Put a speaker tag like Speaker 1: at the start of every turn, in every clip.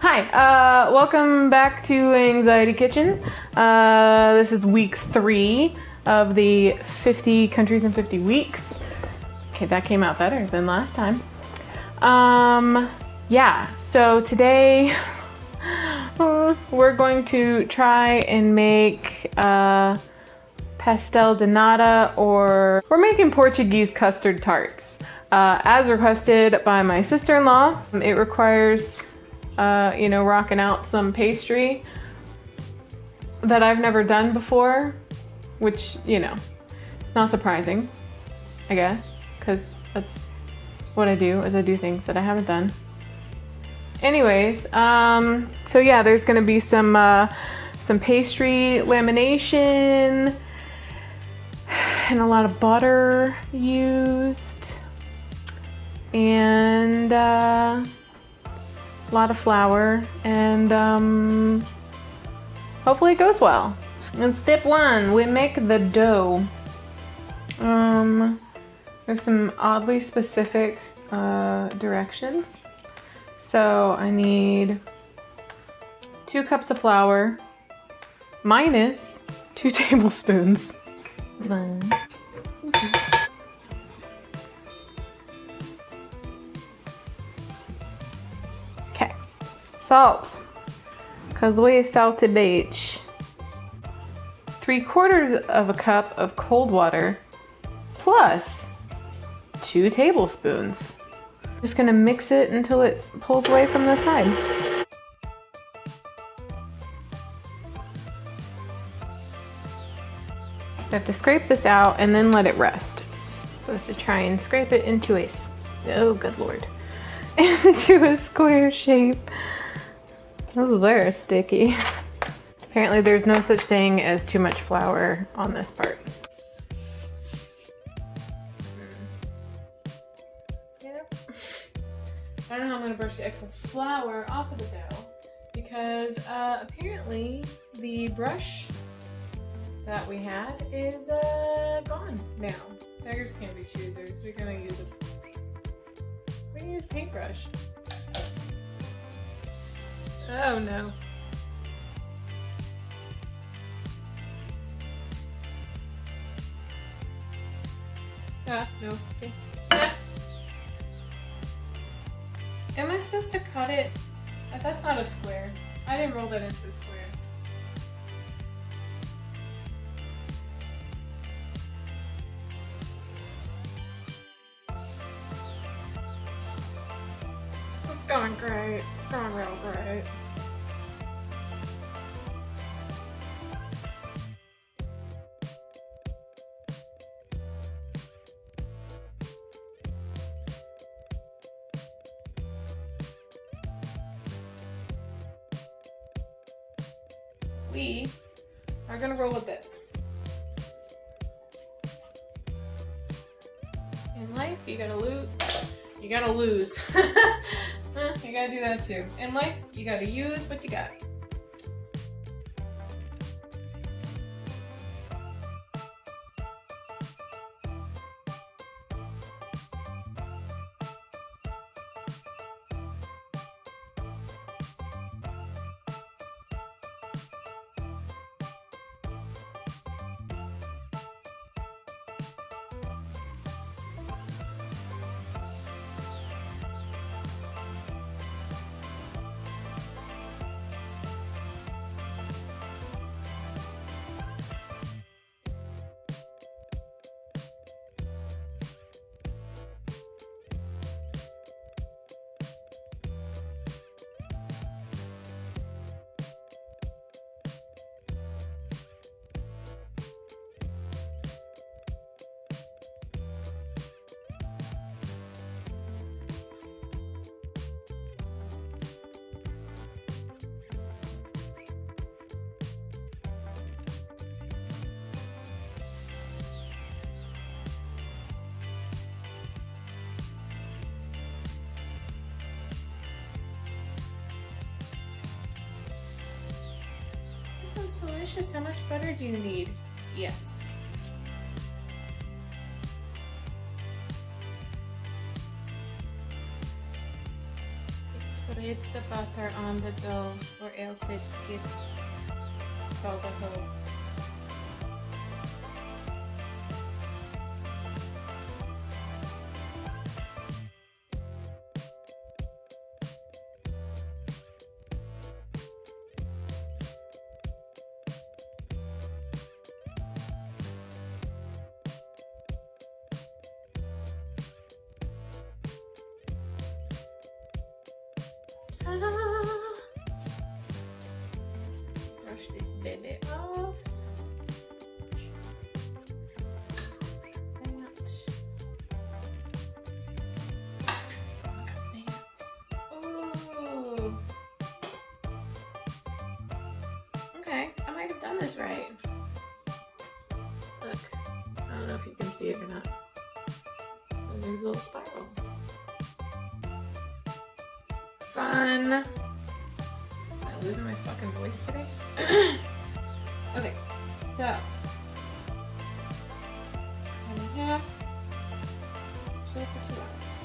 Speaker 1: Hi, welcome back to Anxiety Kitchen. This is week 3 of the 50 countries in 50 weeks. Okay, that came out better than last time. Yeah, so today we're going to try and make Pastel de Nata, or we're making Portuguese custard tarts. As requested by my sister-in-law, it requires rocking out some pastry that I've never done before, which, it's not surprising, I guess, because that's what I do, is I do things that I haven't done. Anyways, so yeah, there's gonna be some pastry lamination and a lot of butter used, and a lot of flour, and hopefully it goes well. And step 1, we make the dough. There's some oddly specific directions. So I need 2 cups of flour minus 2 tablespoons. It's fine. Okay, salt, cause we salty beach. 3/4 of a cup of cold water plus 2 tablespoons. Just gonna mix it until it pulls away from the side. I have to scrape this out and then let it rest. I'm supposed to try and scrape it into oh good lord, into a square shape. This is very sticky. Apparently there's no such thing as too much flour on this part. I don't know how I'm going to brush the excess flour off of the dough, because apparently the brush that we had is gone now. Beggars can't be choosers. We're going to use a paintbrush. Oh no. No. Okay. Am I supposed to cut it? That's not a square. I didn't roll that into a square. It's going great. It's going real great. We are gonna roll with this. In life, you gotta lose. You gotta lose. You gotta do that too. In life, you gotta use what you got. This sounds delicious. How much butter do you need? Yes. Spread the butter on the dough or else it gets called a hoe. Brush this baby off. Ooh. Okay, I might have done this right. Look, I don't know if you can see it or not. And there's little spirals. Fun. Am I losing my fucking voice today? Okay, so cut in half. Chill for 2 hours.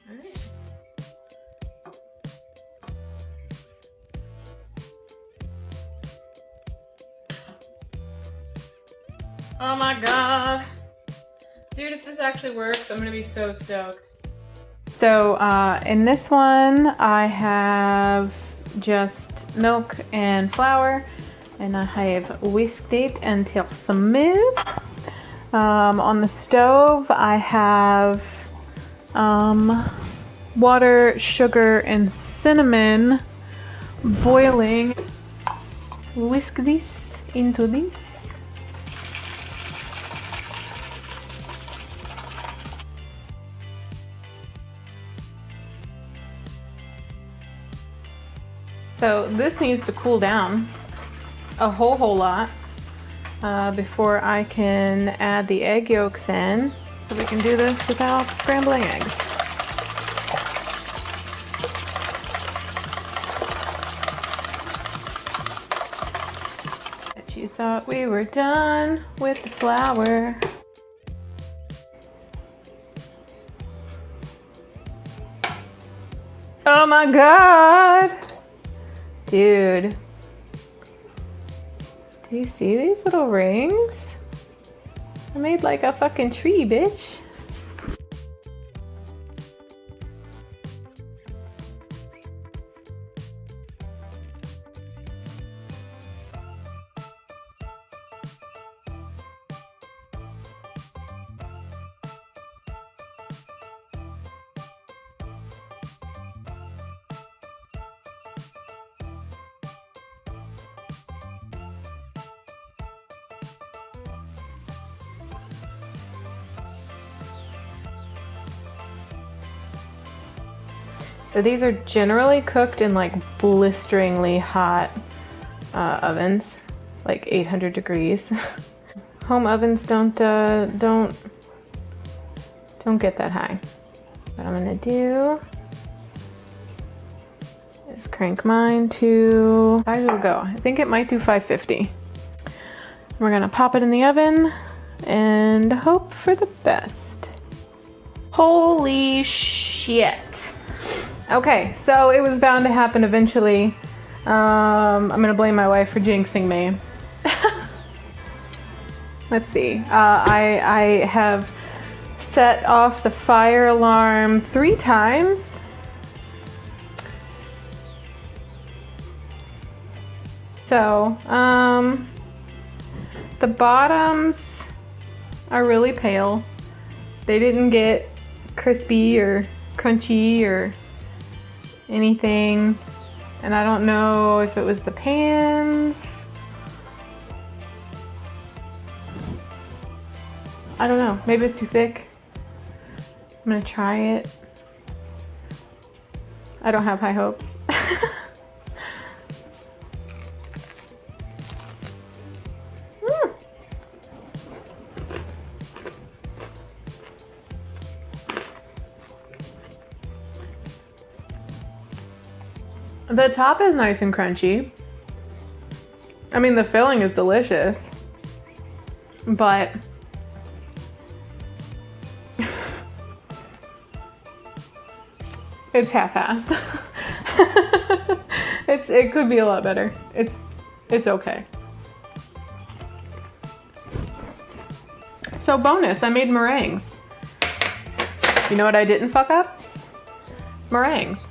Speaker 1: Alright. Oh my god. Dude, if this actually works, I'm gonna be so stoked. So in this one, I have just milk and flour, and I have whisked it until smooth. On the stove, I have water, sugar, and cinnamon boiling. Whisk this into this. So this needs to cool down a whole lot before I can add the egg yolks in. So we can do this without scrambling eggs. Bet you thought we were done with the flour. Oh my god! Dude, do you see these little rings? I made like a fucking tree, bitch. So these are generally cooked in like blisteringly hot ovens, like 800 degrees. Home ovens don't get that high. What I'm gonna do is crank mine to, how it'll go. I think it might do 550. We're gonna pop it in the oven and hope for the best. Holy shit. Okay, so it was bound to happen eventually. I'm gonna blame my wife for jinxing me. Let's see. I have set off the fire alarm 3 times. So, the bottoms are really pale. They didn't get crispy or crunchy or anything, and I don't know if it was the pans. I don't know, maybe it's too thick. I'm gonna try it. I don't have high hopes. The top is nice and crunchy. I mean, the filling is delicious, but It's half-assed. It could be a lot better. It's okay. So bonus, I made meringues. You know what I didn't fuck up? Meringues.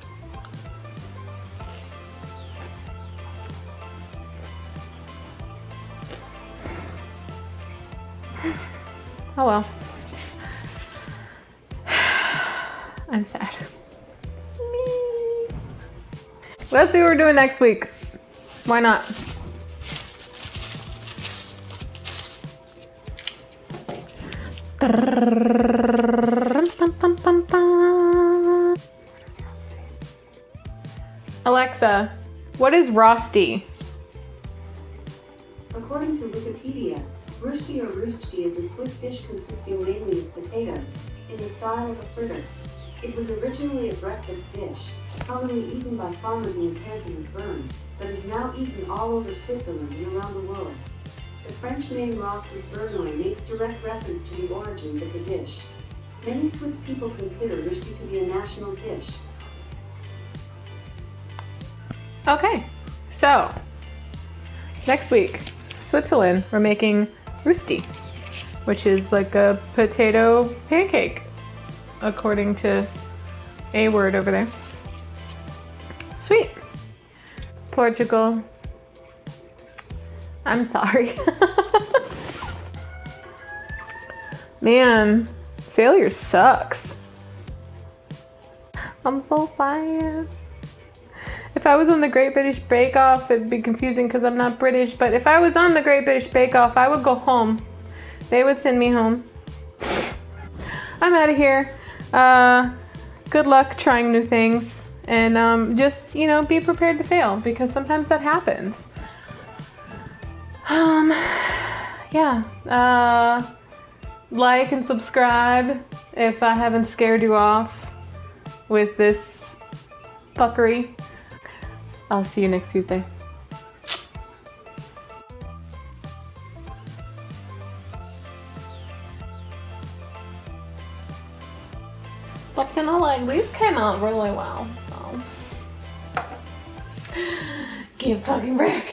Speaker 1: Oh well. I'm sad. Let's see what we're doing next week. Why not? Alexa, what is Rosti?
Speaker 2: According to Wikipedia, Rushti or Rustchi is a Swiss dish consisting mainly of potatoes, in the style of a fritter. It was originally a breakfast dish, commonly eaten by farmers in the canton of Bern, but is now eaten all over Switzerland and around the world. The French name Rostis Bernois makes direct reference to the origins of the dish. Many Swiss people consider Rushti to be a national dish.
Speaker 1: Okay, so next week, Switzerland, we're making Rusti, which is like a potato pancake, according to a word over there. Sweet. Portugal. I'm sorry. Man, failure sucks. I'm so sad. If I was on the Great British Bake Off, it'd be confusing because I'm not British, but if I was on the Great British Bake Off, I would go home. They would send me home. I'm out of here. Good luck trying new things, and just, you know, be prepared to fail because sometimes that happens. Yeah. Like and subscribe if I haven't scared you off with this fuckery. I'll see you next Tuesday. But you know, like, these came out really well, so. Give fucking break.